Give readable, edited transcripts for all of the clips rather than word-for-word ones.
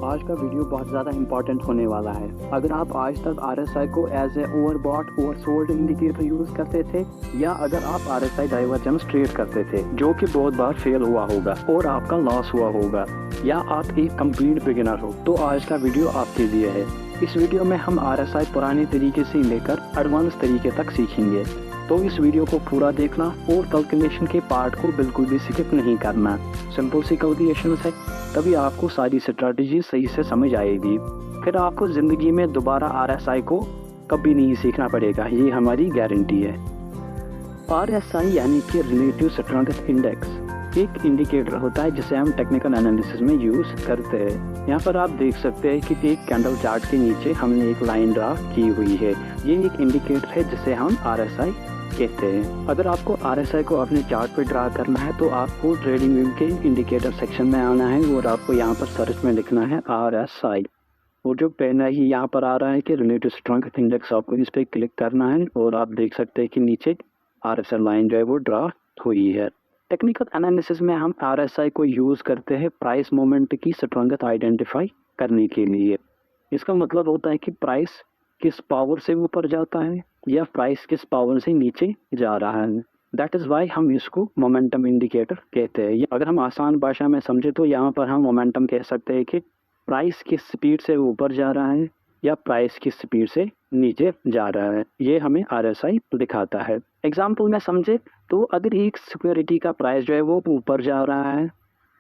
आज का वीडियो बहुत ज़्यादा इंपॉर्टेंट होने वाला है। अगर आप आज तक RSI को as a overbought oversold indicator use करते थे, या अगर आप RSI डाइवर्जेंस ट्रेड करते थे जो कि बहुत बार फेल हुआ होगा और आपका लॉस हुआ होगा, या आप एक कंप्लीट बिगिनर हो, तो आज का वीडियो आपके लिए है। इस वीडियो में हम RSI पुराने तरीके से लेकर एडवांस तरीके तक सीखेंगे, तो इस वीडियो को पूरा देखना और कैलकुलेशन के पार्ट को बिल्कुल भी स्किप नहीं करना। सिंपल सी कैलकुलेशन है, तभी आपको सारी स्ट्रैटेजी सही से समझ आएगी। फिर आपको ज़िंदगी में दोबारा RSI को कभी नहीं सीखना पड़ेगा, ये हमारी गारंटी है। RSI यानी कि रिलेटिव स्ट्रेंथ इंडेक्स एक इंडिकेटर होता है जिसे हम टेक्निकल एनालिसिस में यूज़ करते हैं। यहाँ पर आप देख सकते हैं कि एक कैंडल चार्ट के नीचे हमने एक लाइन ड्रा की हुई है। ये एक इंडिकेटर है जिसे हम RSI कहते हैं। अगर आपको RSI को अपने चार्ट पे ड्रा करना है तो आपको ट्रेडिंग व्यू के इंडिकेटर सेक्शन में आना है और आपको यहाँ पर सर्च में लिखना है RSI। और जो पेन है यहाँ पर आ रहा है कि रिलेटिव स्ट्रेंथ इंडेक्स, आपको इस पर क्लिक करना है और आप देख सकते हैं कि नीचे RSI लाइन जो है वो ड्रा हुई है। टेक्निकल एनालिसिस में हम RSI को यूज़ करते हैं प्राइस मोमेंट की स्ट्रेंथ आइडेंटिफाई करने के लिए। इसका मतलब होता है कि प्राइस किस पावर से ऊपर जाता है या प्राइस किस पावर से नीचे जा रहा है। दैट इज़ वाई हम इसको मोमेंटम इंडिकेटर कहते हैं। अगर हम आसान भाषा में समझे तो यहाँ पर हम मोमेंटम कह सकते हैं कि प्राइस किस स्पीड से ऊपर जा रहा है या प्राइस किस स्पीड से नीचे जा रहा है, ये हमें RSI दिखाता है। एग्जाम्पल में समझे तो अगर एक सिक्योरिटी का प्राइस जो है वो ऊपर जा रहा है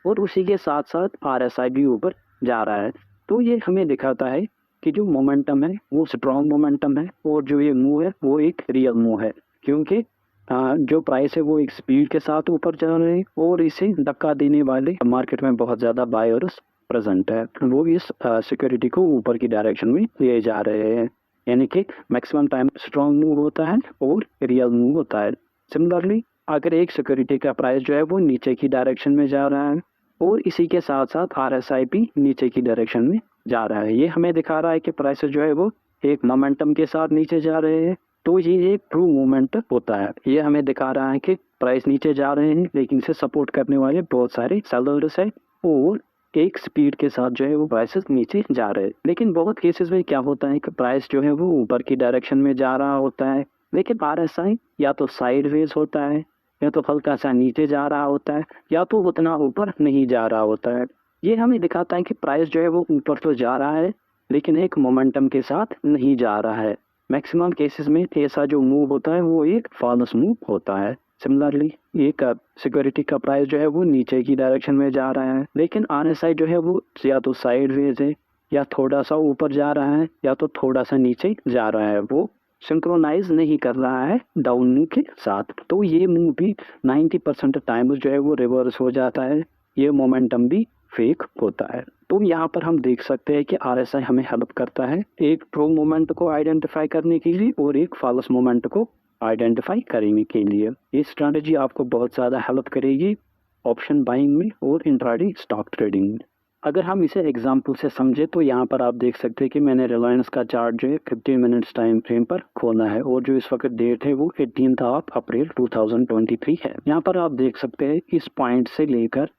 और उसी के साथ साथ RSI भी ऊपर जा रहा है, तो ये हमें दिखाता है कि जो मोमेंटम है वो स्ट्रॉन्ग मोमेंटम है और जो ये मूव है वो एक रियल मूव है, क्योंकि जो प्राइस है वो एक स्पीड के साथ ऊपर जा रहे हैं और इसे धक्का देने वाले मार्केट में बहुत ज़्यादा बायर्स प्रेजेंट है, वो इस सिक्योरिटी को ऊपर की डायरेक्शन में ले जा रहे हैं। यानी कि मैक्सिमम टाइम स्ट्रॉन्ग मूव होता है और रियल मूव होता है। सिमिलरली अगर एक सिक्योरिटी का प्राइस जो है वो नीचे की डायरेक्शन में जा रहा है और इसी के साथ साथ RSI भी नीचे की डायरेक्शन में जा रहा है, ये हमें दिखा रहा है कि प्राइस जो है वो एक मोमेंटम के साथ नीचे जा रहे हैं, तो ये एक ट्रू मूवमेंट होता है। ये हमें दिखा रहा है कि प्राइस नीचे जा रहे हैं लेकिन इसे सपोर्ट करने वाले बहुत सारे सेलर्स हैं और एक स्पीड के साथ जो है वो प्राइसेस नीचे जा रहे हैं। लेकिन बहुत केसेस में क्या होता है कि प्राइस जो है वो ऊपर की डायरेक्शन में जा रहा होता है, लेकिन RSI या तो साइडवेज होता है या तो हल्का सा नीचे जा रहा होता है या तो उतना ऊपर नहीं जा रहा होता है। ये हमें दिखाता है कि प्राइस जो है वो ऊपर तो जा रहा है लेकिन एक मोमेंटम के साथ नहीं जा रहा है। मैक्सिमम केसेस में ऐसा जो मूव होता है वो एक फॉल्स मूव होता है। सिमिलरली एक सिक्योरिटी का प्राइस जो है वो नीचे की डायरेक्शन में जा रहा है, लेकिन RSI जो है वो या तो साइडवेज है या थोड़ा सा ऊपर जा रहा है या तो थोड़ा सा नीचे जा रहा है, वो सिंक्रोनाइज नहीं कर रहा है डाउन मूव के साथ। तो ये मूव भी 90% टाइम जो है वो रिवर्स हो जाता है, ये मोमेंटम भी फेक होता है। तो यहाँ पर हम देख सकते हैं कि RSI हमें हेल्प करता है एक ट्रू मोमेंट को आइडेंटिफाई करने के लिए और एक फॉल्स मोमेंट को आइडेंटिफाई करने के लिए। ये स्ट्रैटेजी आपको बहुत ज़्यादा हेल्प करेगी ऑप्शन बाइंग में और इंट्राडे स्टॉक ट्रेडिंग में। अगर हम इसे एग्जांपल से समझे तो यहाँ पर आप देख सकते हैं कि मैंने रिलायंस का चार्ट जो है 15 मिनट्स टाइम फ्रेम पर खोला है और जो इस वक्त डेट है वो 18 अप्रैल 2023 है। यहाँ पर आप देख सकते हैं इस पॉइंट से लेकर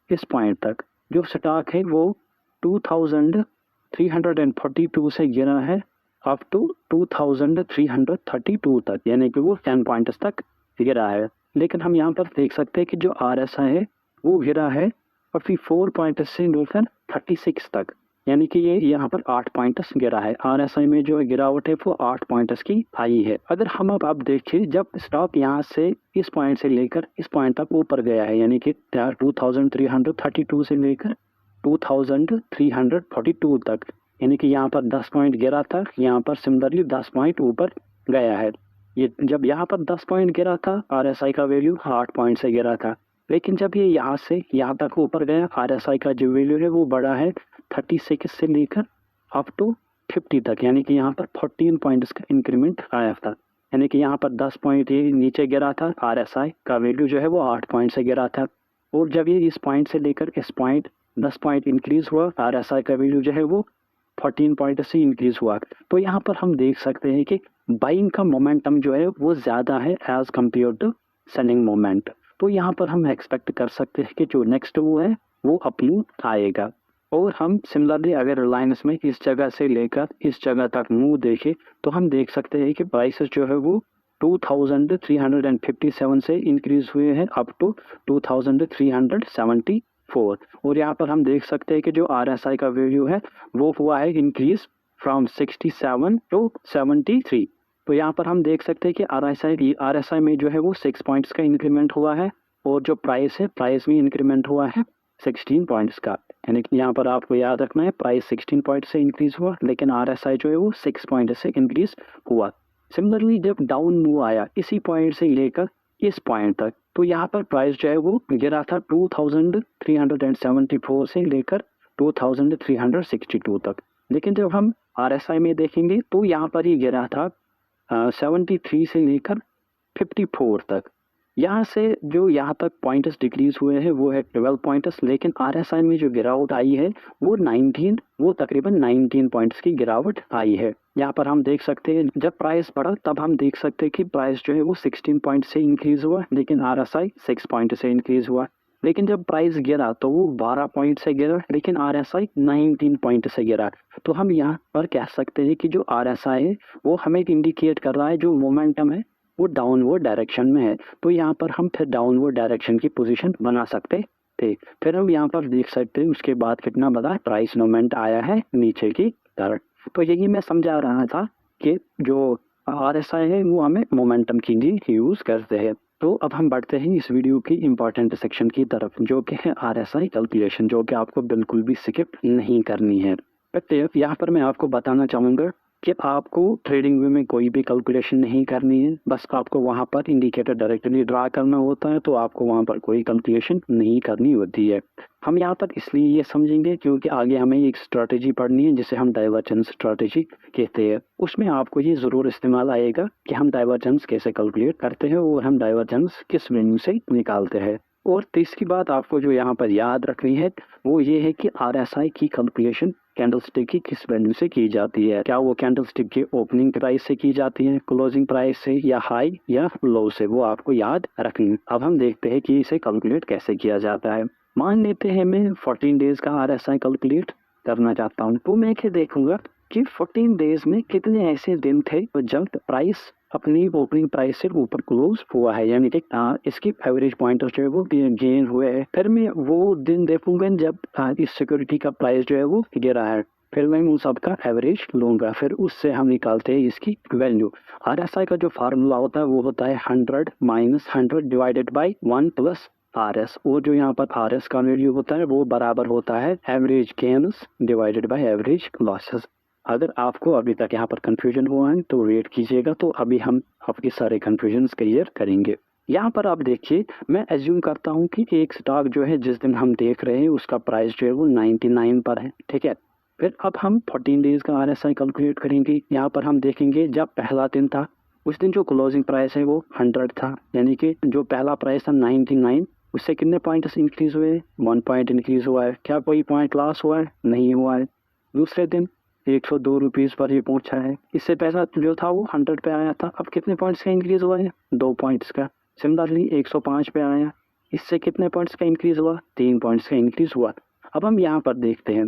इस पॉइंट तक जो स्टॉक है वो 2342 से गिरा है अप टू 2332 तक, यानी कि वो 10 पॉइंट्स तक गिरा है। लेकिन हम यहाँ पर देख सकते हैं कि जो RSI है वो गिरा है 44 पॉइंट से लेकर 36 तक, यानी कि ये यहाँ पर 8 पॉइंट्स गिरा है। RSI में जो गिरावट है वो 8 पॉइंट्स की आई है। अगर हम अब आप देखिए जब स्टॉक यहाँ से इस पॉइंट से लेकर इस पॉइंट तक ऊपर गया है, यानी कि 2332 से लेकर 2342 तक, यानी कि यहाँ पर 10 पॉइंट गिरा था, यहाँ पर सिमिलरली 10 पॉइंट ऊपर गया है। ये जब यहाँ पर 10 पॉइंट गिरा था RSI का वैल्यू 8 पॉइंट से गिरा था, लेकिन जब ये यहाँ से यहाँ तक ऊपर गया RSI का जो वैल्यू है वो बढ़ा है 36 से लेकर अप टू 50 तक, यानी कि यहाँ पर 14 पॉइंट्स का इंक्रीमेंट आया था। यानी कि यहाँ पर 10 पॉइंट ये नीचे गिरा था, RSI का वैल्यू जो है वो 8 पॉइंट से गिरा था, और जब ये इस पॉइंट से लेकर इस पॉइंट 10 पॉइंट इंक्रीज हुआ RSI का वैल्यू जो है वो 14 पॉइंट से इंक्रीज हुआ। तो यहाँ पर हम देख सकते हैं कि बाइंग का मोमेंटम जो है वो ज़्यादा है as compared to selling moment. तो यहाँ पर हम एक्सपेक्ट कर सकते हैं कि जो नेक्स्ट वो है वो अपमूव आएगा। और हम सिमिलरली अगर रिलायंस में इस जगह से लेकर इस जगह तक मूव देखें तो हम देख सकते हैं कि प्राइसेस जो है वो 2357 से इंक्रीज हुए हैं अप टू 2374। और यहाँ पर हम देख सकते हैं कि जो RSI का वैल्यू है वो हुआ है इंक्रीज फ्रॉम 67 टू 73। तो यहाँ पर हम देख सकते हैं कि RSI में जो है वो 6 पॉइंट्स का इंक्रीमेंट हुआ है और जो प्राइस है प्राइस में इंक्रीमेंट हुआ है 16 पॉइंट्स का। यानी कि यहाँ पर आपको याद रखना है प्राइस 16 पॉइंट से इंक्रीज हुआ लेकिन RSI जो है वो 6 पॉइंट से इंक्रीज हुआ। सिमिलरली जब डाउन मूव आया इसी पॉइंट से लेकर इस पॉइंट तक तो यहाँ पर प्राइस जो है वो गिरा था 2374 से लेकर 2362 तक। लेकिन जब हम RSI में देखेंगे तो यहाँ पर ही गिरा था 73 से लेकर 54 तक। यहाँ से जो यहाँ तक पॉइंट्स डिक्रीज हुए हैं वो है 12 पॉइंट्स, लेकिन RSI में जो गिरावट आई है वो तकरीबन 19 पॉइंट्स की गिरावट आई है। यहाँ पर हम देख सकते हैं जब प्राइस बढ़ा तब हम देख सकते हैं कि प्राइस जो है वो 16 पॉइंट से इंक्रीज हुआ लेकिन RSI 6 पॉइंट से इंक्रीज हुआ। लेकिन जब प्राइस गिरा तो वो 12 पॉइंट से गिरा लेकिन RSI 19 पॉइंट से गिरा। तो हम यहाँ पर कह सकते हैं कि जो RSI है वो हमें इंडिकेट कर रहा है जो मोमेंटम है वो डाउनवर्ड डायरेक्शन में है। तो यहाँ पर हम फिर डाउनवर्ड डायरेक्शन की पोजीशन बना सकते थे। फिर हम यहाँ पर देख सकते हैं उसके बाद कितना बड़ा प्राइस मूवमेंट आया है नीचे की तरफ। तो यही मैं समझा रहा था कि जो RSI है वो हमें मोमेंटम की लिए यूज़ करते हैं। तो अब हम बढ़ते हैं इस वीडियो की इम्पोर्टेंट सेक्शन की तरफ जो कि है RSI कैलकुलेशन, जो कि आपको बिल्कुल भी स्किप नहीं करनी है। यहाँ पर मैं आपको बताना चाहूँगा कि आपको ट्रेडिंग व्यू में कोई भी कैलकुलेशन नहीं करनी है, बस आपको वहाँ पर इंडिकेटर डायरेक्टली ड्रा करना होता है। तो आपको वहाँ पर कोई कैलकुलेशन नहीं करनी होती है। हम यहाँ पर इसलिए ये समझेंगे क्योंकि आगे हमें एक स्ट्रैटेजी पढ़नी है जिसे हम डाइवर्जेंस स्ट्रैटेजी कहते हैं। उसमें आपको ये ज़रूर इस्तेमाल आएगा कि हम डाइवर्जेंस कैसे कैलकुलेट करते हैं और हम डाइवर्जेंस किस वैल्यू से निकालते हैं। और तीसरी बात आपको जो यहाँ पर याद रखनी है वो ये है कि RSI की कैलकुलेशन कैंडलस्टिक की किस वैल्यू से की जाती है। क्या वो कैंडलस्टिक के ओपनिंग प्राइस से की जाती है, क्लोजिंग प्राइस से, या हाई या लो से, वो आपको याद रखनी। अब हम देखते हैं कि इसे कैलकुलेट कैसे किया जाता है। मान लेते हैं मैं 14 डेज का RSI कैलकुलेट करना चाहता हूँ। तो मैं क्या देखूंगा कि 14 डेज में कितने ऐसे दिन थे जब प्राइस अपनी ओपनिंग प्राइस से ऊपर क्लोज हुआ है, यानी कि इसकी एवरेज पॉइंट जो है वो गेन हुए है। फिर मैं वो दिन देखूंगा जब इस सिक्योरिटी का प्राइस जो है वो गिरा है। फिर मैं उन सब का एवरेज लूंगा, फिर उससे हम निकालते हैं इसकी वैल्यू। RSI का जो फार्मूला होता है वो होता है 100 minus 100 divided by 1 plus RS। और जो यहाँ पर RS का वैल्यू होता है वो बराबर होता है average gains divided by average losses. अगर आपको अभी तक यहाँ पर कन्फ्यूजन हुआ है तो वेट कीजिएगा, तो अभी हम आपके सारे कन्फ्यूजन्स क्लियर करेंगे। यहाँ पर आप देखिए, मैं एज्यूम करता हूँ कि एक स्टॉक जो है जिस दिन हम देख रहे हैं उसका प्राइस जो है वो 99 पर है, ठीक है। फिर अब हम 14 डेज का RSI कैलकुलेट करेंगे। यहाँ पर हम देखेंगे जब पहला दिन था उस दिन जो क्लोजिंग प्राइस है वो 100 था, यानी कि जो पहला प्राइस था 99, उससे कितने पॉइंट्स इंक्रीज हुए? 1 पॉइंट इंक्रीज हुआ है। क्या कोई पॉइंट लॉस हुआ है? नहीं हुआ है। दूसरे दिन 102 रुपीज़ पर ये पहुंचा है। इससे पैसा जो था वो 100 पे आया था। अब कितने पॉइंट्स का इंक्रीज हुआ है? 2 पॉइंट्स का। सिमिलरली 105 पे आया, इससे कितने पॉइंट्स का इंक्रीज हुआ? 3 पॉइंट्स का इंक्रीज हुआ। अब हम यहाँ पर देखते हैं,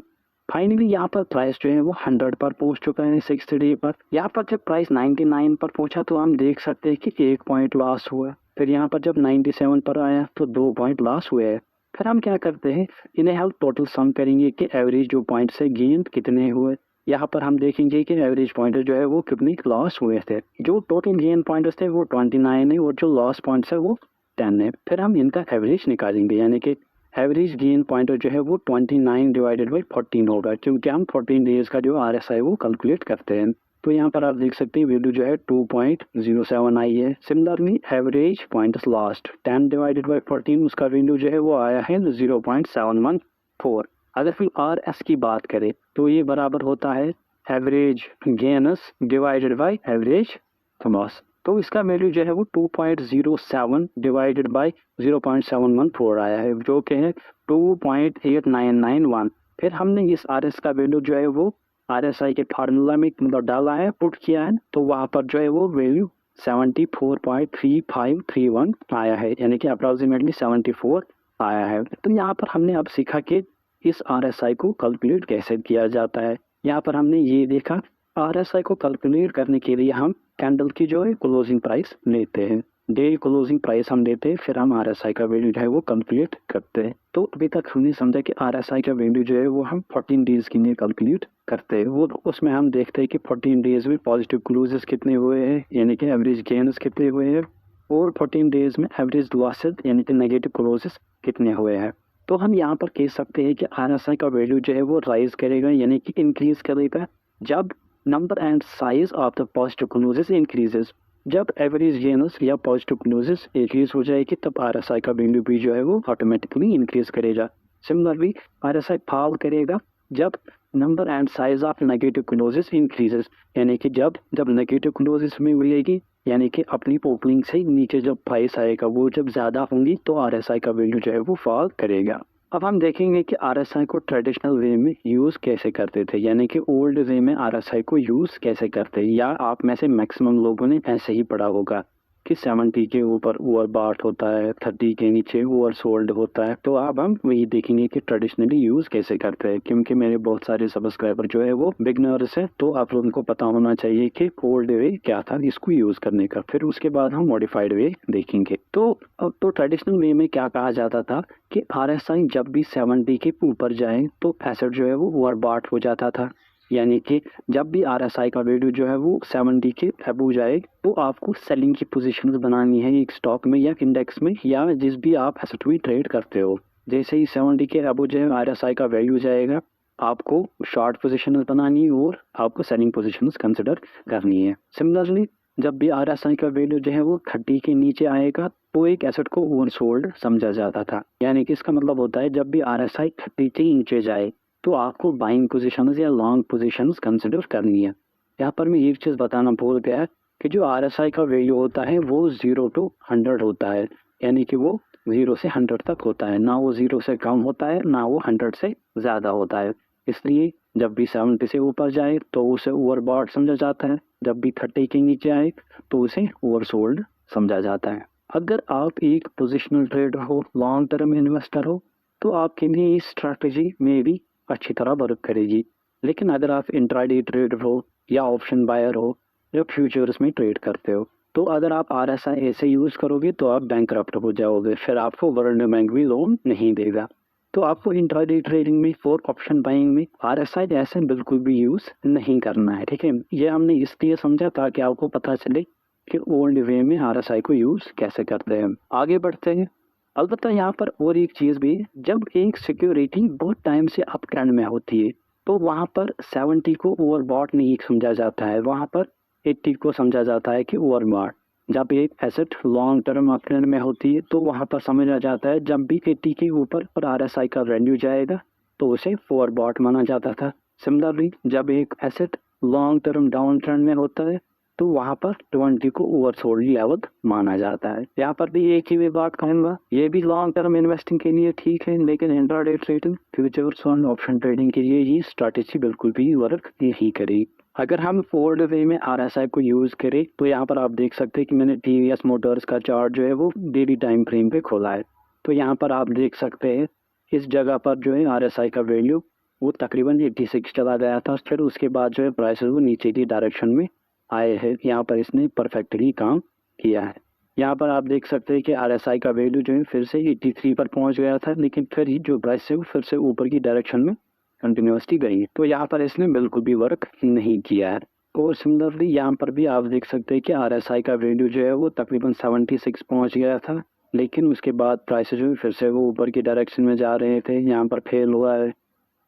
फाइनली यहाँ पर प्राइस जो है वो 100 पर पहुँच चुका है 6 डे पर। यहाँ पर जब प्राइस 99 पर पहुँचा तो हम देख सकते हैं कि 1 पॉइंट लॉस हुआ। फिर यहाँ पर जब 97 पर आया तो 2 पॉइंट लॉस हुए हैं। फिर हम क्या करते हैं, इन्हें हम टोटल सम करेंगे कि एवरेज जो पॉइंट से गेन कितने हुए। यहाँ पर हम देखेंगे कि एवरेज पॉइंट जो है वो कितने लॉस हुए थे। जो टोटल गेन पॉइंट्स थे वो 29 है और जो लॉस पॉइंट्स है वो 10 है। फिर हम इनका एवरेज निकालेंगे, यानी कि एवरेज गेन पॉइंट जो है वो 29 डिवाइडेड बाई 14 होगा, क्योंकि हम 14 डेज का जो RSI वो कैलकुलेट करते हैं। तो यहाँ पर आप देख सकते हैं वैल्यू जो है 2.07 आई है। Similarly average points lost 10 divided by 14, उसका वैल्यू जो है वो आया है 0.714। अगर फिर RS की बात करें तो ये बराबर होता है average gains divided by average loss. तो इसका वैल्यू जो है वो 2.07 डिवाइडेड बाई 0.714 आया है, जो कि है 2.8991। फिर हमने इस RS का वैल्यू जो है वो RSI के फार्मूला में मतलब डाला है, पुट किया है, तो वहाँ पर जो है वो वैल्यू 74.3531 आया है, यानी कि अप्रॉक्सीमेटली 74 आया है। तो यहाँ पर हमने अब सीखा कि इस RSI को कैलकुलेट कैसे किया जाता है। यहाँ पर हमने ये देखा, RSI को कैलकुलेट करने के लिए हम कैंडल की जो है क्लोजिंग प्राइस लेते हैं, डे क्लोजिंग प्राइस हम लेते हैं, फिर हम RSI का वैल्यू जो है वो कैलकुलेट करते हैं। तो अभी तक हमने समझा कि RSI का वैल्यू जो है वो हम 14 डेज के लिए कैलकुलेट करते हैं। वो उसमें हम देखते हैं कि 14 डेज में पॉजिटिव क्लोजेस कितने हुए हैं, यानी कि एवरेज गेन्स कितने हुए हैं, और 14 डेज में एवरेज लॉसेस यानी कि नेगेटिव क्लोजेस कितने हुए हैं। तो हम यहाँ पर कह सकते हैं कि RSI का वैल्यू जो है वो राइज करेगा यानी कि इंक्रीज करेगा जब number and size of the positive closes increases. जब एवरेज गेनर्स या पॉजिटिव क्लोजेस इंक्रीज हो जाएगी तब RSI का वैल्यू भी जो है वो ऑटोमेटिकली इंक्रीज करेगा। सिमिलरली RSI फॉल करेगा जब number and size of negative closes increases, यानी कि जब नेगेटिव क्लोजेस में मिलेगी यानी कि अपनी ओपनिंग से नीचे जब प्राइस आएगा वो जब ज़्यादा होंगी तो RSI का वैल्यू जो है वो फॉल करेगा। अब हम देखेंगे कि RSI को ट्रेडिशनल वे में यूज़ कैसे करते थे, यानी कि ओल्ड वे में RSI को यूज़ कैसे करते हैं, या आप में से मैक्सिमम लोगों ने ऐसे ही पढ़ा होगा कि 70 के ऊपर ओवरबॉट होता है, 30 के नीचे ओवरसोल्ड होता है। तो अब हम वही देखेंगे कि ट्रेडिशनली यूज़ कैसे करते हैं, क्योंकि मेरे बहुत सारे सब्सक्राइबर जो है वो बिगनर्स हैं, तो आप लोगों को पता होना चाहिए कि ओल्ड वे क्या था इसको यूज़ करने का। फिर उसके बाद हम मॉडिफाइड वे देखेंगे। तो अब तो ट्रेडिशनल वे में क्या कहा जाता था कि RSI जब भी 70 के ऊपर जाए तो एसेट जो है वो ओवरबॉट हो जाता था, यानी कि जब भी RSI का वैल्यू जो है वो 70 के अबव जाए तो आपको सेलिंग की पोजीशंस बनानी है एक स्टॉक में या इंडेक्स में या जिस भी आप एसेट में ट्रेड करते हो। जैसे ही 70 के अबव जो है RSI का वैल्यू जाएगा आपको शॉर्ट पोजीशंस बनानी है और आपको सेलिंग पोजीशंस कंसिडर करनी है। सिमिलरली जब भी RSI का वैल्यू जो है वो 30 के नीचे आएगा तो एक एसेट को ओवरसोल्ड समझा जाता था, यानी कि इसका मतलब होता है जब भी RSI 30 के नीचे जाए तो आपको बाइंग पोजीशंस या लॉन्ग पोजीशंस कंसिडर करनी है। यहाँ पर मैं एक चीज़ बताना भूल गया कि जो RSI का वैल्यू होता है वो 0 to 100 होता है, यानी कि वो 0 से 100 तक होता है, ना वो 0 से कम होता है ना वो 100 से ज़्यादा होता है। इसलिए जब भी 70 से ऊपर जाए तो उसे ओवरबॉट समझा जाता है, जब भी 30 के नीचे आए तो उसे ओवरसोल्ड समझा जाता है। अगर आप एक पोजिशनल ट्रेडर हो, लॉन्ग टर्म इन्वेस्टर हो, तो आपके लिए इस स्ट्रैटेजी में भी अच्छी तरह वर्क करेगी। लेकिन अगर आप इंट्राडे ट्रेडर हो या ऑप्शन बायर हो या फ्यूचर्स में ट्रेड करते हो तो अगर आप RSI ऐसे यूज़ करोगे तो आप बैंकरप्ट हो जाओगे, फिर आपको वर्ल्ड बैंक भी लोन नहीं देगा। तो आपको इंट्राडे ट्रेडिंग में और ऑप्शन बाइंग में RSI ऐसे बिल्कुल भी यूज़ नहीं करना है, ठीक है। ये हमने इसलिए समझा ताकि आपको पता चले कि ओल्ड वे में RSI को यूज़ कैसे करते हैं। आगे बढ़ते हैं। अलबत्ता यहाँ पर और एक चीज़ भी, जब एक सिक्योरिटी बहुत टाइम से अप ट्रेंड में होती है तो वहाँ पर 70 को ओवरबॉट नहीं समझा जाता है, वहाँ पर 80 को समझा जाता है कि ओवरबॉट। जब एक asset long term up trend में होती है तो वहाँ पर समझा जाता है जब भी 80 के ऊपर पर RSI का वैल्यू जाएगा तो उसे ओवरबॉट माना जाता था। सिमिलरली जब एक asset long term down trend में होता है तो वहाँ पर 20 को ओवरसोल्ड लेवल माना जाता है। यहाँ पर भी एक ही बात कहूँगा, ये भी लॉन्ग टर्म इन्वेस्टिंग के लिए ठीक है, लेकिन इंट्राडे ट्रेडिंग, फ्यूचर्स और ऑप्शन ट्रेडिंग के लिए ये स्ट्रैटेजी बिल्कुल भी वर्क नहीं करेगी। अगर हम ओल्ड वे में RSI को यूज़ करें तो यहाँ पर आप देख सकते हैं कि मैंने TVS मोटर्स का चार्ट जो है वो डेली टाइम फ्रेम पे खोला है। तो यहाँ पर आप देख सकते हैं इस जगह पर जो है RSI का वैल्यू वो तकरीबन 86 चला गया था, फिर उसके बाद जो है प्राइसेस वो नीचे की डायरेक्शन में आए हैं। यहाँ पर इसने परफेक्टली काम किया है। यहाँ पर आप देख सकते हैं कि RSI का वैल्यू जो है फिर से 83 पर पहुँच गया था, लेकिन फिर ही जो प्राइस है वो फिर से ऊपर की डायरेक्शन में कंटिन्यूसली गई है। तो यहाँ पर इसने बिल्कुल भी वर्क नहीं किया है। और सिमिलरली यहाँ पर भी आप देख सकते हैं कि RSI का वैल्यू जो है वो तकरीबन 76 पहुँच गया था, लेकिन उसके बाद प्राइसेस जो फिर से वो ऊपर की डायरेक्शन में जा रहे थे। यहाँ पर फेल हुआ है,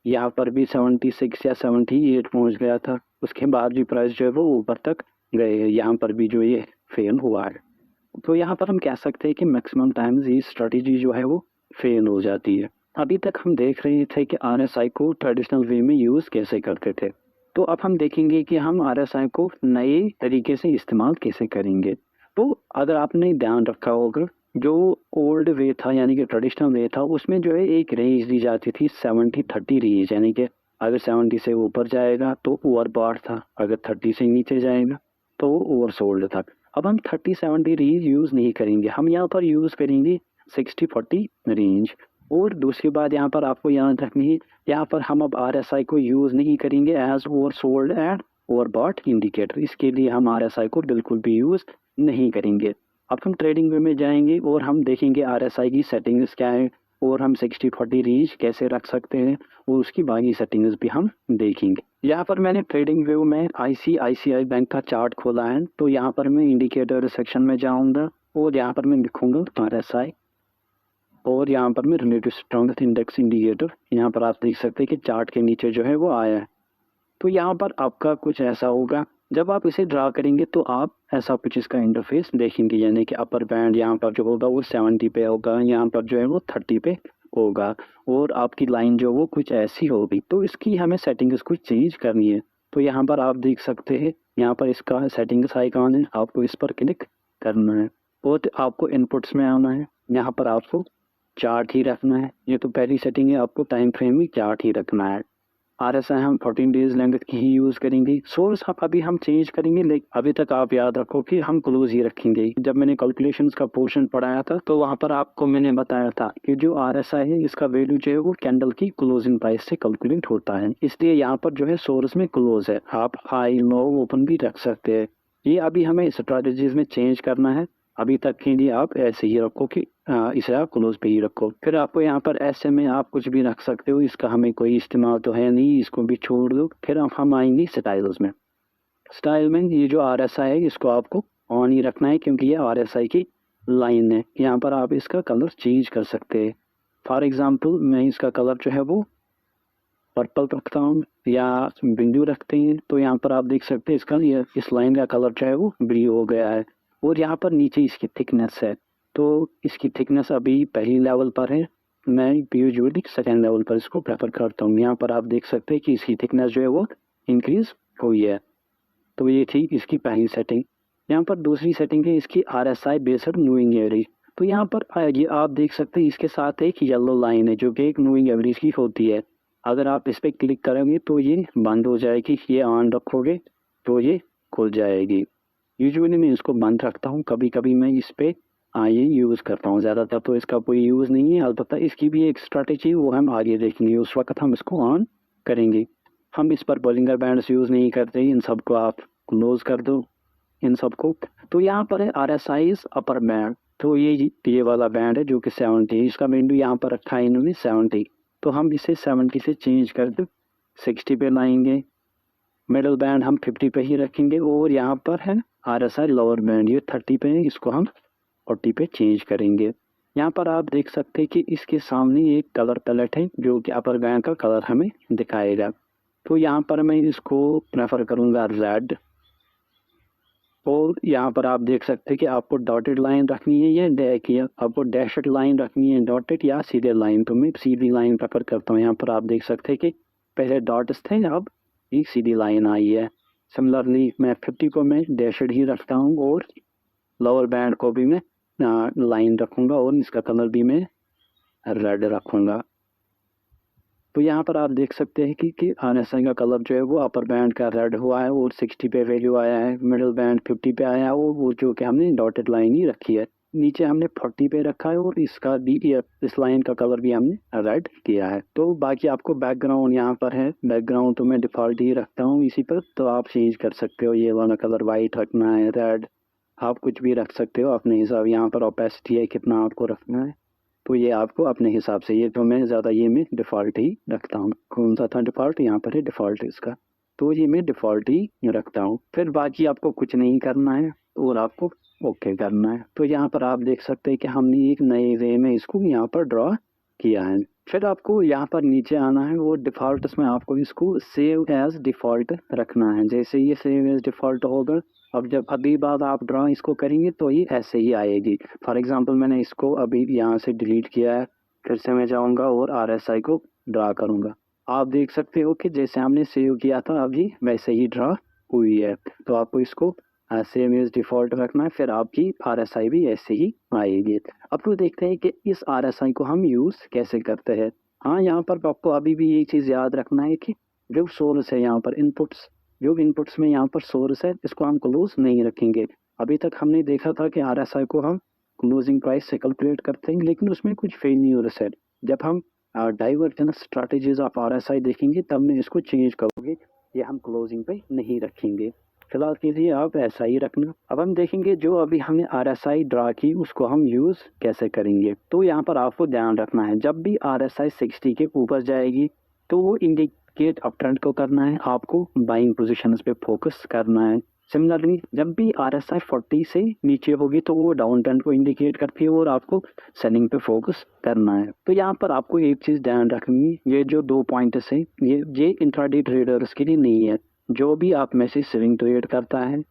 यहाँ पर भी 76 या 78 पहुँच गया था, उसके बाद भी प्राइस जो है वो ऊपर तक गए। यहाँ पर भी जो ये फेल हुआ है। तो यहाँ पर हम कह सकते हैं कि मैक्सिमम टाइम्स ये स्ट्रेटेजी जो है वो फेल हो जाती है। अभी तक हम देख रहे थे कि RSI को ट्रेडिशनल वे में यूज़ कैसे करते थे, तो अब हम देखेंगे कि हम RSI को नए तरीके से इस्तेमाल कैसे करेंगे। तो अगर आपने ध्यान रखा होगा जो ओल्ड वे था यानी कि ट्रेडिशनल वे था उसमें जो है एक रेंज दी जाती थी 70-30 रेंज, यानी कि अगर 70 से ऊपर जाएगा तो ओवरबॉट था, अगर 30 से नीचे जाएगा तो ओवरसोल्ड था। अब हम 30-70 रेंज यूज़ नहीं करेंगे, हम यहाँ पर यूज़ करेंगे 60-40 रेंज। और दूसरी बात यहाँ पर आपको याद रखनी है, यहाँ पर हम अब RSI को यूज़ नहीं करेंगे as oversold and overbought indicator. इसके लिए हम RSI को बिल्कुल भी यूज़ नहीं करेंगे। अब हम ट्रेडिंग वे में जाएंगे और हम देखेंगे RSI की सेटिंग्स क्या है और हम 60-40 रेंज कैसे रख सकते हैं और उसकी बाकी सेटिंग्स भी हम देखेंगे। यहाँ पर मैंने ट्रेडिंग व्यू में ICICI बैंक का चार्ट खोला है, तो यहाँ पर मैं इंडिकेटर सेक्शन में जाऊँगा और यहाँ पर मैं लिखूँगा RSI और यहाँ पर मैं रिलेटिव स्ट्रेंथ इंडेक्स इंडिकेटर, यहाँ पर आप देख सकते हैं कि चार्ट के नीचे जो है वो आया है। तो यहाँ पर आपका कुछ ऐसा होगा, जब आप इसे ड्रा करेंगे तो आप ऐसा कुछ इसका इंटरफेस देखेंगे, यानी कि अपर बैंड यहाँ पर जो होगा वो 70 पे होगा, यहाँ पर जो है वो 30 पे होगा और आपकी लाइन जो वो कुछ ऐसी होगी। तो इसकी हमें सेटिंग्स कुछ चेंज करनी है। तो यहाँ पर आप देख सकते हैं, यहाँ पर इसका सेटिंग्स आइकॉन है, आपको इस पर क्लिक करना है और आपको इनपुट्स में आना है। यहाँ पर आपको चार्ट ही रखना है, ये तो पहली सेटिंग है, आपको टाइम फ्रेम में चार्ट ही रखना है। RSI हम 14 डेज लेंथ की ही यूज़ करेंगे। सोर्स अभी हम चेंज करेंगे, लेकिन अभी तक आप याद रखो कि हम क्लोज ही रखेंगे। जब मैंने कैलकुलेशंस का पोर्शन पढ़ाया था तो वहाँ पर आपको मैंने बताया था कि जो RSI है इसका वैल्यू जो है वो कैंडल की क्लोजिंग प्राइस से कैलकुलेट होता है, इसलिए यहाँ पर जो है सोर्स में क्लोज है। आप हाई लो ओपन भी रख सकते हैं। ये अभी हमें स्ट्रैटेजीज में चेंज करना है। अभी तक के लिए आप ऐसे ही रखो कि इसे आप क्लोज पे ही रखो। फिर आपको यहाँ पर ऐसे में आप कुछ भी रख सकते हो, इसका हमें कोई इस्तेमाल तो है नहीं, इसको भी छोड़ दो। फिर हम आएंगे स्टाइल्स में। स्टाइल में ये जो RSI है इसको आपको ऑन ही रखना है, क्योंकि ये RSI की लाइन है। यहाँ पर आप इसका कलर चेंज कर सकते हैं। फॉर एग्जाम्पल मैं इसका कलर जो है वो पर्पल रखता हूँ या बिंदु रखते हैं, तो यहाँ पर आप देख सकते हैं इसका इस लाइन का कलर जो है वो ब्लू हो गया है। और यहाँ पर नीचे इसकी थिकनेस है, तो इसकी थिकनेस अभी पहली लेवल पर है, मैं यूजुअली सेकेंड लेवल पर इसको प्रेफर करता हूँ। यहाँ पर आप देख सकते हैं कि इसकी थिकनेस जो है वो इंक्रीज हुई है। तो ये थी इसकी पहली सेटिंग। यहाँ पर दूसरी सेटिंग है इसकी RSI बेस्ड मूविंग एवरेज। तो यहाँ पर ये आप देख सकते हैं इसके साथ एक येलो लाइन है जो कि एक मूविंग एवरेज की होती है। अगर आप इस पर क्लिक करेंगे तो ये बंद हो जाएगी, ये ऑन रखोगे तो ये खुल जाएगी। यूजुअली मैं इसको बंद रखता हूँ, कभी कभी मैं इस पर ये यूज़ करता हूँ, ज़्यादातर तो इसका कोई यूज़ नहीं है। अलबत्ता इसकी भी एक स्ट्रैटेजी वो हम आगे देखेंगे, उस वक्त हम इसको ऑन करेंगे। हम इस पर बॉलिंगर बैंड्स यूज़ नहीं करते, इन सबको आप क्लोज कर दो इन सबको। तो यहाँ पर है RSI अपर बैंड, तो ये वाला बैंड है जो कि 70, इसका बिंदु यहाँ पर रखा है इन्होंने 70। तो हम इसे 70 से चेंज कर दो 60 पे लाएंगे। मिडल बैंड हम 50 पे ही रखेंगे और यहाँ पर है RSI लोअर बैंड, ये 30 पे है, इसको हम 40 पे चेंज करेंगे। यहाँ पर आप देख सकते हैं कि इसके सामने एक कलर पैलेट है जो कि अपर बैंड का कलर हमें दिखाएगा। तो यहाँ पर मैं इसको प्रेफर करूँगा रेड। और यहाँ पर आप देख सकते हैं कि आपको डॉटेड लाइन रखनी है या आपको डैशड लाइन रखनी है, डॉटेड या सीधे लाइन। तो मैं सीधी लाइन प्रेफर करता हूँ। यहाँ पर आप देख सकते हैं कि पहले डॉट्स थे, अब एक सीधी लाइन आई है। सिमिलरली मैं 50 को मैं डैशड ही रखता हूँ और लोअर बैंड को भी मैं लाइन रखूँगा और इसका कलर भी मैं रेड रखूँगा। तो यहाँ पर आप देख सकते हैं कि RSI का कलर जो है वो अपर बैंड का रेड हुआ है और 60 पे वैल्यू आया है, मिडिल बैंड 50 पे आया है और वो जो कि हमने डॉटेड लाइन ही रखी है। नीचे हमने 40 पे रखा है और इसका भी इस लाइन का कलर भी हमने रेड किया है। तो बाकी आपको बैकग्राउंड यहाँ पर है, बैकग्राउंड तो मैं डिफ़ॉल्ट ही रखता हूँ इसी पर, तो आप चेंज कर सकते हो। ये वाला कलर वाइट रखना है, रेड, आप कुछ भी रख सकते हो अपने हिसाब। यहाँ पर ओपेसिटी है कितना आपको रखना है, तो ये आपको अपने हिसाब से, ये तो मैं ज़्यादा ये मैं डिफ़ॉल्ट ही रखता हूँ। कौन सा था डिफ़ॉल्ट, यहाँ पर है डिफ़ॉल्ट इसका, तो ये मैं डिफ़ॉल्ट ही रखता हूँ। फिर बाकी आपको कुछ नहीं करना है और आपको ओके करना है। तो यहाँ पर आप देख सकते हैं कि हमने एक नए वे में इसको यहाँ पर ड्रॉ किया है। फिर आपको यहाँ पर नीचे आना है और डिफ़ॉल्ट में आपको इसको सेव एज डिफ़ॉल्ट रखना है। जैसे ये सेव एज डिफ़ॉल्ट होगा, अब जब अभी बाद आप ड्रा इसको करेंगे तो ये ऐसे ही आएगी। फॉर एग्जांपल मैंने इसको अभी यहाँ से डिलीट किया है, फिर से मैं जाऊँगा और RSI को ड्रा करूँगा। आप देख सकते हो कि जैसे हमने सेव किया था अभी वैसे ही ड्रा हुई है। तो आपको इसको सेम एज डिफ़ॉल्ट रखना है, फिर आपकी RSI भी ऐसे ही आएगी। अब तो देखते हैं कि इस RSI को हम यूज़ कैसे करते हैं। हाँ, यहाँ पर आपको अभी भी एक चीज़ याद रखना है कि जो सोर्स है यहाँ पर इनपुट्स में यहाँ पर सोर्स है, इसको हम क्लोज नहीं रखेंगे। अभी तक हमने देखा था कि RSI को हम क्लोजिंग प्राइस से कैलकुलेट करते हैं, लेकिन उसमें कुछ फेल्यूर्स है। जब हम डाइवर्जेंस स्ट्रैटेजीज ऑफ आरएसआई देखेंगे तब मैं इसको चेंज करूँगी, ये हम क्लोजिंग पे नहीं रखेंगे। फिलहाल के लिए आप ऐसा ही रखना। अब हम देखेंगे जो अभी हमने आरएसआई ड्रा की उसको हम यूज़ कैसे करेंगे। तो यहाँ पर आपको ध्यान रखना है, जब भी आरएसआई 60 के ऊपर जाएगी तो वो इंडिकेट अप ट्रेंड को करना है, आपको बाइंग पोजिशंस पे फोकस करना है। सिमिलरली जब भी आरएसआई 40 से नीचे होगी तो वो डाउन ट्रेंड को इंडिकेट करती है और आपको सेलिंग पे फोकस करना है। तो यहाँ पर आपको एक चीज़ ध्यान रखनी है, ये जो 2 पॉइंट्स है ये इंट्राडे ट्रेडर्स के लिए नहीं है। जो भी आप में से स्विंग ट्रेड करता है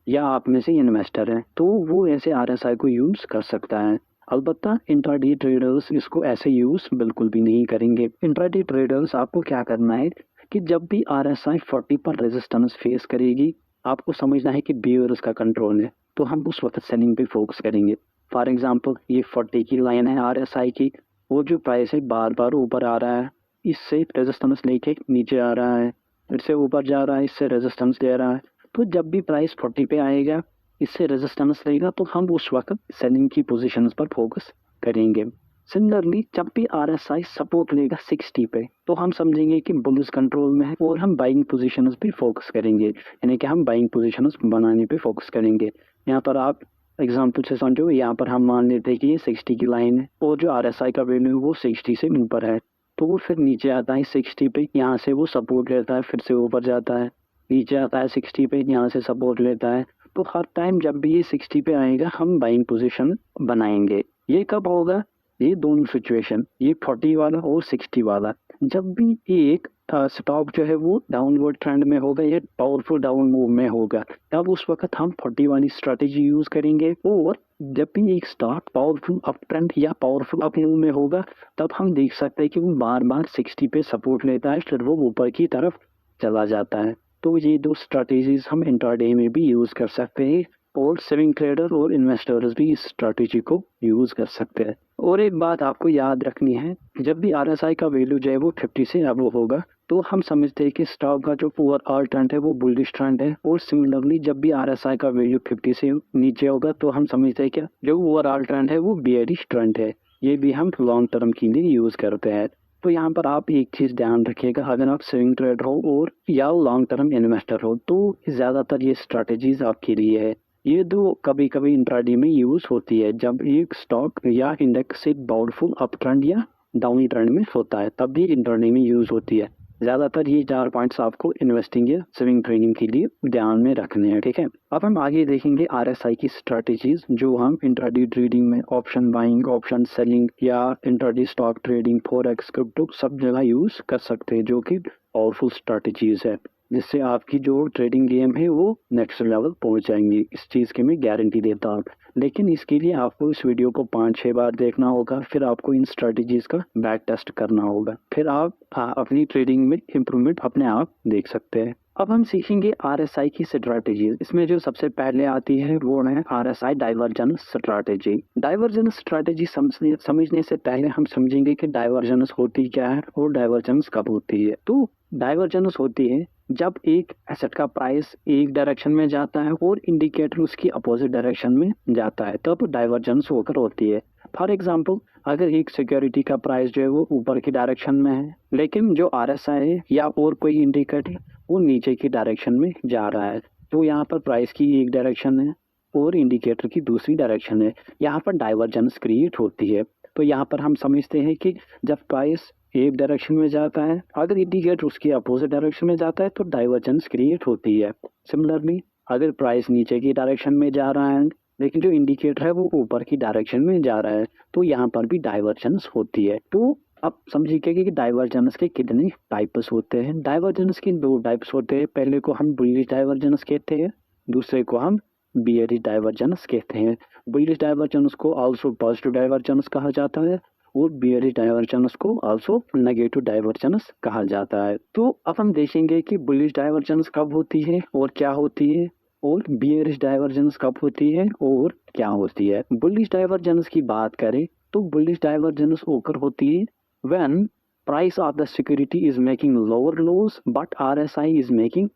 या आप में से इन्वेस्टर है तो वो ऐसे आरएसआई को यूज़ कर सकता है। अलबत्ता इंट्राडे ट्रेडर्स इसको ऐसे यूज़ बिल्कुल भी नहीं करेंगे। इंट्राडे ट्रेडर्स आपको क्या करना है कि जब भी आरएसआई 40 पर रेजिस्टेंस फेस करेगी आपको समझना है कि बियर्स का कंट्रोल है, तो हम उस वक्त सेलिंग पे फोकस करेंगे। फॉर एग्जांपल ये 40 की लाइन है आरएसआई की, वो जो प्राइस है बार बार ऊपर आ रहा है, इससे रेजिस्टेंस लेके नीचे आ रहा है, फिर से ऊपर जा रहा है, इससे रेजिस्टेंस दे रहा है। तो जब भी प्राइस 40 पे आएगा इससे रेजिस्टेंस लेगा तो हम उस वक्त सेलिंग की पोजीशंस पर फोकस करेंगे। सिमिलरली जब भी आरएसआई सपोर्ट लेगा 60 पे तो हम समझेंगे कि बुलिश कंट्रोल में है और हम बाइंग पोजीशंस पे फोकस करेंगे, यानी कि हम बाइंग पोजीशंस बनाने पे फोकस करेंगे। यहाँ पर आप एग्जाम्पल से समझो, यहाँ पर हम मान लेते हैं कि ये 60 की लाइन है और जो आरएसआई का वैल्यू वो 60 से ऊपर है, तो वो फिर नीचे आता है 60 पे, यहाँ से वो सपोर्ट लेता है, फिर से ऊपर जाता है, नीचे आता है 60 पे, यहाँ से सपोर्ट लेता है। तो हर टाइम जब भी ये 60 पे आएगा हम बाइंग पोजीशन बनाएंगे। ये कब होगा? ये दोनों सिचुएशन, ये 40 वाला और 60 वाला, जब भी एक स्टॉक जो है वो डाउनवर्ड ट्रेंड में होगा, ये पावरफुल डाउन मूव में होगा, तब उस वक्त हम 40 वाली स्ट्रेटेजी यूज करेंगे। और जब भी एक स्टॉक पावरफुल अप ट्रेंड या पावरफुल अप मूव में होगा तब हम देख सकते हैं कि वो बार बार 60 पे सपोर्ट लेता है, फिर वो ऊपर की तरफ चला जाता है। तो ये दो स्ट्रेटेजीज हम इंट्राडे में भी यूज कर सकते हैं और स्विंग ट्रेडर और इन्वेस्टर्स भी इस स्ट्रेटेजी को यूज कर सकते हैं। और एक बात आपको याद रखनी है, जब भी आरएसआई का वैल्यू जो है वो 50 से अब होगा तो हम समझते हैं कि स्टॉक का जो ओवरऑल ट्रेंड है वो बुलिश ट्रेंड है। और सिमिलरली जब भी आरएसआई का वैल्यू 50 से नीचे होगा तो हम समझते हैं क्या जो ओवरऑल ट्रेंड है वो बेयरिश ट्रेंड है। ये भी हम लॉन्ग टर्म के लिए यूज करते हैं। तो यहाँ पर आप एक चीज़ ध्यान रखिएगा, अगर आप स्विंग ट्रेडर हो और या लॉन्ग टर्म इन्वेस्टर हो तो ज़्यादातर ये स्ट्रैटेजीज आपके लिए है। ये दो कभी कभी इंट्राडे में यूज होती है, जब एक स्टॉक या इंडेक्स से पावरफुल अप ट्रेंड या डाउन ट्रेंड में होता है तब भी इंट्राडे में यूज होती है। ज़्यादातर ये 4 पॉइंट्स आपको इन्वेस्टिंग या स्विंग ट्रेडिंग के लिए ध्यान में रखने हैं, ठीक है। अब हम आगे देखेंगे आरएसआई की स्ट्रैटेजीज जो हम इंट्राडे ट्रेडिंग में ऑप्शन बाइंग, ऑप्शन सेलिंग या intraday stock trading, forex, crypto सब जगह यूज कर सकते हैं, जो कि पावरफुल स्ट्रैटेजीज है जिससे आपकी जो ट्रेडिंग गेम है वो नेक्स्ट लेवल पहुंच जाएंगी। इस चीज़ की मैं गारंटी देता हूँ। लेकिन इसके लिए आपको इस वीडियो को 5-6 बार देखना होगा, फिर आपको इन स्ट्रेटेजीज का बैक टेस्ट करना होगा, फिर आप अपनी ट्रेडिंग में इम्प्रूवमेंट अपने आप देख सकते हैं। अब हम सीखेंगे आरएसआई की स्ट्रैटेजीज। इसमें जो सबसे पहले आती है वो है RSI divergence strategy. Divergence strategy समझने से पहले हम समझेंगे कि डाइवर्जेंस होती क्या है और डाइवर्जेंस कब होती है। तो डाइवर्जेंस होती है जब एक एसेट का प्राइस एक डायरेक्शन में जाता है और इंडिकेटर उसकी अपोजिट डायरेक्शन में जाता है, तब डाइवर्जेंस होकर होती है। फॉर एग्जांपल अगर एक सिक्योरिटी का प्राइस जो है वो ऊपर की डायरेक्शन में है लेकिन जो आरएसआई है या और कोई इंडिकेटर वो नीचे की डायरेक्शन में जा रहा है, तो यहाँ पर प्राइस की एक डायरेक्शन है और इंडिकेटर की दूसरी डायरेक्शन है, यहाँ पर डाइवर्जेंस क्रिएट होती है। तो यहाँ पर हम समझते हैं कि जब प्राइस एक डायरेक्शन में जाता है, अगर इंडिकेटर उसकी अपोजिट डायरेक्शन में जाता है तो डाइवर्जेंस क्रिएट होती है। सिमिलरली अगर प्राइस नीचे की डायरेक्शन में जा रहा है लेकिन जो इंडिकेटर है वो ऊपर की डायरेक्शन में जा रहा है तो यहाँ पर भी डाइवर्जेंस होती है। तो अब समझिए कि डाइवर्जेंस के कितने टाइप्स होते हैं। डाइवर्जेंस के 2 टाइप्स होते हैं, पहले को हम बुलिश डाइवर्जेंस कहते हैं, दूसरे को हम बियरिश डाइवर्जेंस कहते हैं। बुलिश डाइवर्जेंस को आल्सो पॉजिटिव डाइवर्जेंस कहा जाता है और बियरिश डाइवर्जेंस को आल्सो नेगेटिव डाइवर्जेंस कहा जाता है। तो अब हम देखेंगे कि बुलिश डाइवर्जेंस कब होती है और क्या होती है और बियरिश डाइवर्जेंस कब होती है और क्या होती है। बुलिश डाइवर्जेंस की बात करें तो बुलिश डाइवर्जेंस होकर होती है when price of the security is making lower lows but RSI is making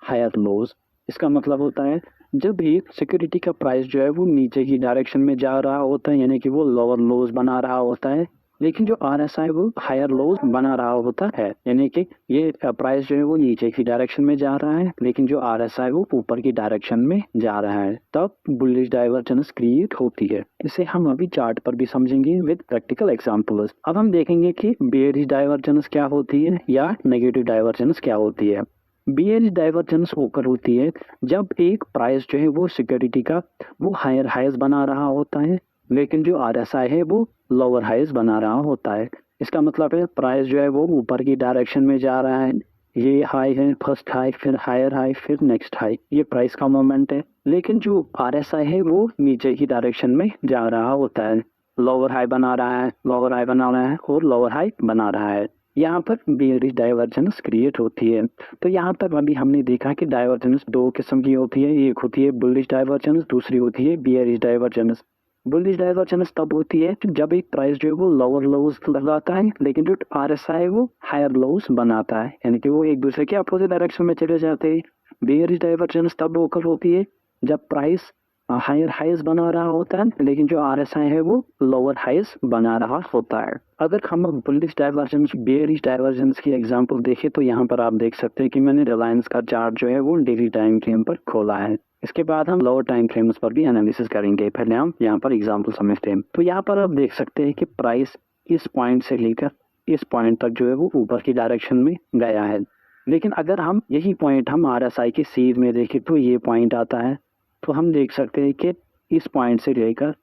higher lows. इसका मतलब होता है जब एक सिक्योरिटी का प्राइस जो है वो नीचे की डायरेक्शन में जा रहा होता है, यानी कि वो लोअर लोज बना रहा होता है, लेकिन जो RSI वो हायर लोज बना रहा होता है, यानी कि ये प्राइस जो है वो नीचे की डायरेक्शन में जा रहा है, लेकिन जो RSI वो ऊपर की डायरेक्शन में जा रहा है, तब बुलिश डाइवर्जेंस क्रिएट होती है। इसे हम अभी चार्ट पर भी समझेंगे विद प्रैक्टिकल एग्जांपल्स। अब हम देखेंगे कि बेयरिश डाइवर्जेंस क्या होती है या नेगेटिव डाइवर्जेंस क्या होती है। बेयरिश डाइवर्जेंस होकर होती है जब एक प्राइस जो है वो सिक्योरिटी का वो हायर हाइज बना रहा होता है, लेकिन जो RSI है वो लोअर हाइज बना रहा होता है। इसका मतलब है प्राइस जो है वो ऊपर की डायरेक्शन में जा रहा है, ये हाई है, फर्स्ट हाई, फिर हायर हाई, फिर नेक्स्ट हाई, ये प्राइस का मोमेंट है। लेकिन जो RSI है वो नीचे की डायरेक्शन में जा रहा होता है, लोअर हाई बना रहा है, लोअर हाई बना रहा है और लोअर हाई बना रहा है। यहाँ पर बेयरिश डाइवर्जेंस क्रिएट होती है। तो यहाँ पर अभी हमने देखा कि डाइवर्जेंस दो किस्म की होती है, एक होती है बुलिश डाइवर्जेंस, दूसरी होती है बेयरिश डाइवर्जेंस। बुलिश डाइवर्जेंस तब होती है जब एक प्राइस जो है वो लोअर लोज लगाता है, लेकिन जो RSI है वो हायर लोज बनाता है, यानी कि वो एक दूसरे के अपोजिट डायरेक्शन में चले जाते हैं। बेयरिश डाइवर्जेंस तब होकर होती है जब प्राइस हायर हाइज बना रहा होता है, लेकिन जो RSI है वो लोअर हाइज बना रहा होता है। अगर हम बुलिश डाइवर्जेंस बेयरिश डाइवर्जेंस की एग्जांपल देखें तो यहाँ पर आप देख सकते हैं कि मैंने रिलायंस का चार्ट जो है वो डेली टाइम फ्रेम पर खोला है। इसके बाद हम लोअर टाइम फ्रेम्स पर भी एनालिसिस करेंगे। पहले हम यहाँ पर एग्जांपल समझते हैं। तो यहाँ पर आप देख सकते हैं कि प्राइस इस पॉइंट से लेकर इस पॉइंट तक जो है वो ऊपर की डायरेक्शन में गया है, लेकिन अगर हम यही पॉइंट हम RSI के सीध में देखें तो ये पॉइंट आता है, तो हम देख सकते हैं कि इस पॉइंट से लेकर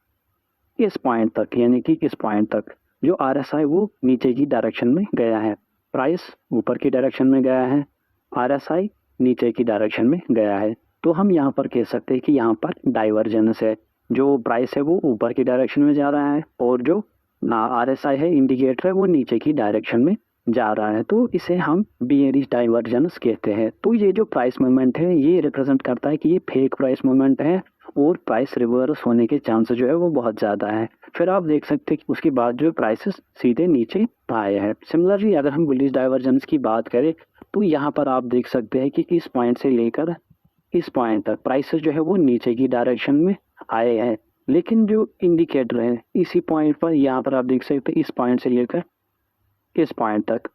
इस पॉइंट तक, यानी कि इस पॉइंट तक जो RSI वो नीचे की डायरेक्शन में गया है, प्राइस ऊपर की डायरेक्शन में गया है, RSI नीचे की डायरेक्शन में गया है। तो हम यहाँ पर कह सकते हैं कि यहाँ पर डाइवर्जेंस है, जो प्राइस है वो ऊपर की डायरेक्शन में जा रहा है और जो RSI है इंडिकेटर है वो नीचे की डायरेक्शन में जा रहा है। तो इसे हम बेयरिश डाइवर्जेंस कहते हैं। तो ये जो प्राइस मूवमेंट है ये रिप्रेजेंट करता है कि ये फेक प्राइस मूवमेंट है और प्राइस रिवर्स होने के चांसेस जो है वो बहुत ज़्यादा है। फिर आप देख सकते हैं कि उसके बाद जो प्राइसेस सीधे नीचे आए हैं। सिमिलरली अगर हम बुलिश डाइवर्जेंस की बात करें तो यहाँ पर आप देख सकते हैं कि इस पॉइंट से लेकर इस पॉइंट तक प्राइसेस जो है वो नीचे की डायरेक्शन में आए हैं, लेकिन जो इंडिकेटर है इसी पॉइंट पर, यहाँ पर आप देख सकते हैं इस पॉइंट से लेकर इस पॉइंट तक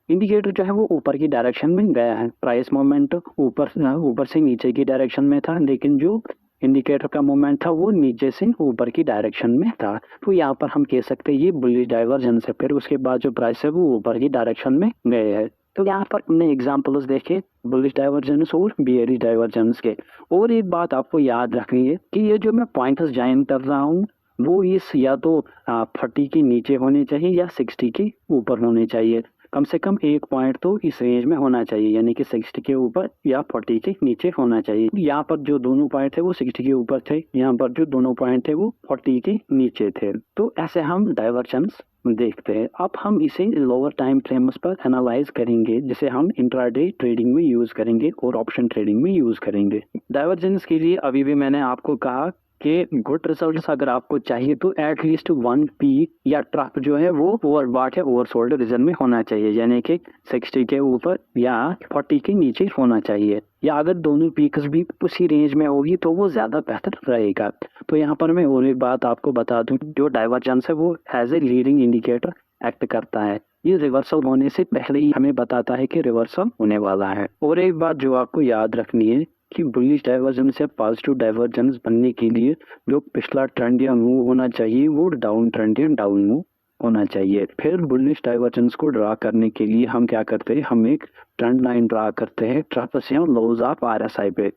इंडिकेटर जो है वो ऊपर की डायरेक्शन में गया है। प्राइस मोमेंट ऊपर से नीचे की डायरेक्शन में था, लेकिन जो इंडिकेटर का मोमेंट था वो नीचे से ऊपर की डायरेक्शन में था। तो यहाँ पर हम कह सकते हैं ये बुलिश डाइवर्जेंस है। फिर उसके बाद जो प्राइस है वो ऊपर की डायरेक्शन में गए हैं। तो यहाँ पर हमने एग्जाम्पल्स देखे बुलिश डाइवर्जेंस और बेयरिश डाइवर्जेंस के। और एक बात आपको याद रखनी है कि ये जो मैं पॉइंट्स जाइन कर रहा हूँ वो इस या तो 40 के नीचे होने चाहिए या 60 के ऊपर होने चाहिए। कम से कम एक पॉइंट तो इस रेंज में होना चाहिए, यानी कि 60 के ऊपर या 40 के नीचे होना चाहिए। यहाँ पर जो दोनों पॉइंट थे वो 60 के ऊपर थे, यहाँ पर जो दोनों पॉइंट थे वो 40 के नीचे थे। तो ऐसे हम डाइवर्जेंस देखते हैं। अब हम इसे लोअर टाइम फ्रेम्स पर एनालाइज करेंगे, जिसे हम इंट्राडे ट्रेडिंग में यूज करेंगे और ऑप्शन ट्रेडिंग में यूज करेंगे। डाइवर्जेंस के लिए अभी भी मैंने आपको कहा कि गुड रिजल्ट्स अगर आपको चाहिए तो एटलीस्ट 1 पीक या ट्रफ जो है वो ओवरबॉट या ओवरसोल्ड रीजन में होना चाहिए, यानी कि 60 के ऊपर या 40 के नीचे होना चाहिए, या अगर दोनों पीक्स भी उसी रेंज में होगी तो वो ज़्यादा बेहतर रहेगा। तो यहाँ पर मैं और एक बात आपको बता दूं, जो डाइवर्जेंस है वो as a leading indicator act करता है। ये रिवर्सल होने से पहले ही हमें बताता है कि रिवर्सल होने वाला है। और एक बात जो आपको याद रखनी है कि बुलिश डाइवर्जेंस या पॉजिटिव डाइवर्जेंस बनने के लिए जो पिछला ट्रेंड या मूव होना चाहिए वो डाउन ट्रेंड या डाउन मूव होना चाहिए। फिर बुलिश डाइवर्जेंस को ड्रा करने के लिए हम क्या करते हैं, हम एक ट्रेंड लाइन ड्रा करते हैं ट्रफ्स या लोज ऑफ RSI पे,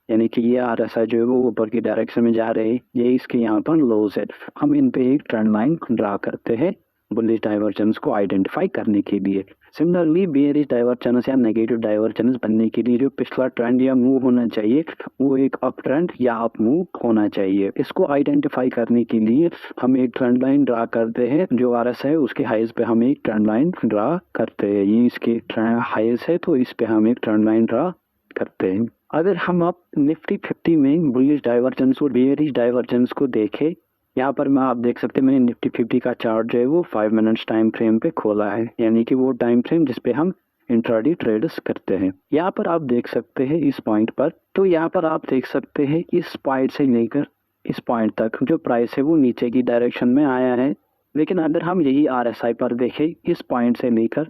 यानी कि ये RSI जो है वो ऊपर की डायरेक्शन में जा रहे हैं, ये इसके यहाँ पर लोज है। हम इन पे एक ट्रेंड लाइन ड्रा करते हैं बुलिश डाइवर्जेंस को आइडेंटिफाई करने के लिए। सिमिलरली बेयरिश डाइवर्जेंस या नेगेटिव डाइवर्जेंस बनने के लिए जो पिछला ट्रेंड या मूव होना चाहिए वो एक अप ट्रेंड या अप मूव होना चाहिए। इसको आइडेंटिफाई करने के लिए हम एक ट्रेंड लाइन ड्रा करते हैं। जो RSI है उसके हाइज पे हम एक ट्रेंड लाइन ड्रा करते हैं, ये इसके हाइज है तो इस पे हम एक ट्रेंड लाइन ड्रा करते हैं। अगर हम अब निफ्टी 50 में बुलिश डाइवर्जेंस और बेयरिश डाइवर्जेंस को देखें, यहाँ पर मैं आप देख सकते हैं मैंने निफ्टी 50 का चार्ट जो है वो 5 मिनट्स टाइम फ्रेम पे खोला है, यानी कि वो टाइम फ्रेम जिसपे हम इंट्राडे ट्रेड्स करते हैं। यहाँ पर आप देख सकते हैं इस पॉइंट पर, तो यहाँ पर आप देख सकते हैं इस पॉइंट से लेकर इस पॉइंट तक जो प्राइस है वो नीचे की डायरेक्शन में आया है, लेकिन अगर हम यही RSI पर देखें, इस पॉइंट से लेकर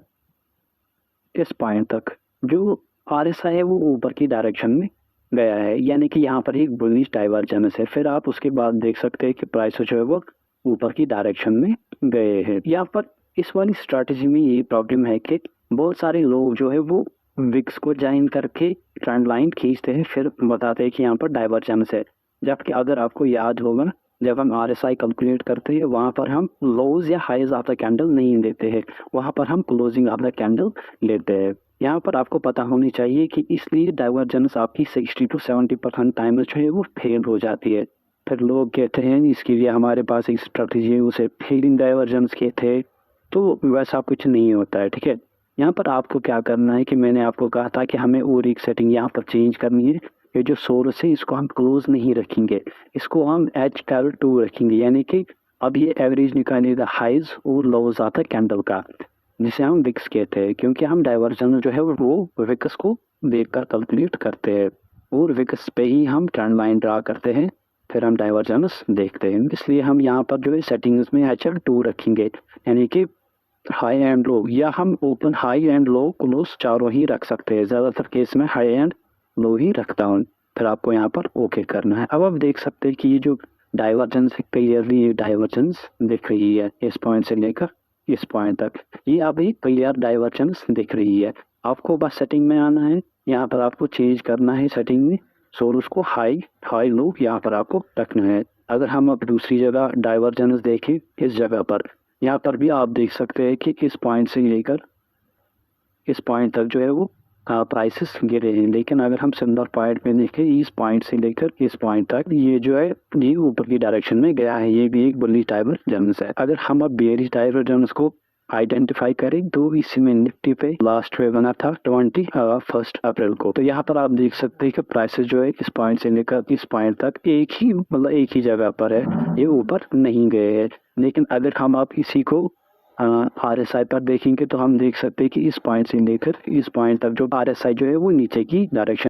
इस पॉइंट तक जो RSI है वो ऊपर की डायरेक्शन में गया है, यानी कि यहाँ पर एक बुलिश डाइवर्जेंस है। फिर आप उसके बाद देख सकते हैं कि प्राइस जो है वो ऊपर की डायरेक्शन में गए हैं। यहाँ पर इस वाली स्ट्रैटेजी में ये प्रॉब्लम है कि बहुत सारे लोग जो है वो विक्स को ज्वाइन करके ट्रेंड लाइन खींचते हैं, फिर बताते हैं कि यहाँ पर डाइवर्जेंस है। जबकि अगर आपको याद होगा, जब हम RSI कैलकुलेट करते हैं वहाँ पर हम लोज या हाइज ऑफ द कैंडल नहीं देते हैं, वहाँ पर हम क्लोजिंग ऑफ द कैंडल लेते हैं। यहाँ पर आपको पता होनी चाहिए कि इसलिए डाइवर्जेंस आपकी 60 to 70% टाइम जो है वो फेल हो जाती है। फिर लोग कहते हैं इसके लिए हमारे पास एक स्ट्रेटजी है, उसे फेलिंग डाइवर्जेंस कहते हैं। तो वैसा कुछ नहीं होता है, ठीक है। यहाँ पर आपको क्या करना है कि मैंने आपको कहा था कि हमें और एक सेटिंग यहाँ पर चेंज करनी है। ये जो सोर्स है इसको हम क्लोज नहीं रखेंगे, इसको हम H2 रखेंगे, यानी कि अब ये एवरेज निकालेगा हाइज और लोज आता है कैंडल का, जिसे हम विक्स कहते हैं। क्योंकि हम डाइवर्जेंस जो है वो विक्स को देखकर कैलकुलेट करते हैं और विक्स पे ही हम ट्रेंड लाइन ड्रा करते हैं, फिर हम डाइवर्जेंस देखते हैं। इसलिए हम यहाँ पर जो है सेटिंग्स में H2 रखेंगे, यानी कि हाई एंड लो, या हम open high and low close चारों ही रख सकते हैं। ज़्यादातर केस में हाई एंड लो ही रखता हूँ। फिर आपको यहाँ पर ओके करना है। अब आप देख सकते हैं कि ये जो डाइवर्जेंस है, क्लियरली ये डाइवर्जेंस दिख रही है इस पॉइंट से लेकर इस पॉइंट तक। ये अभी क्लियर डाइवर्जेंस दिख रही है। आपको बस सेटिंग में आना है, यहाँ पर आपको चेंज करना है सेटिंग में, सोर्स को हाई हाई लो यहाँ पर आपको रखना है। अगर हम अब दूसरी जगह डाइवर्जेंस देखें, इस जगह पर यहाँ पर भी आप देख सकते हैं कि इस पॉइंट से लेकर इस पॉइंट तक जो है वो प्राइसेस गिरे हैं। लेकिन अगर हम सिंगल पॉइंट में देखें, इस पॉइंट से लेकर इस पॉइंट तक ये जो है ये ऊपर की डायरेक्शन में गया है। ये भी एक बुलिश डाइवर्जेंस है। अगर हम अब बेयरिश डाइवर्जेंस को आइडेंटिफाई करें तो इसमें निफ्टी पे लास्ट वे बना था 21 अप्रैल को। तो यहाँ पर आप देख सकते हैं कि प्राइसेस जो है इस पॉइंट से लेकर इस पॉइंट तक एक ही जगह पर है, ये ऊपर नहीं गए हैं। लेकिन अगर हम आप इसी को RSI पर देखेंगे तो हम देख सकते हैं कि इस पॉइंट से लेकर इस पॉइंट तक जो RSI जो है वो नीचे की डायरेक्शन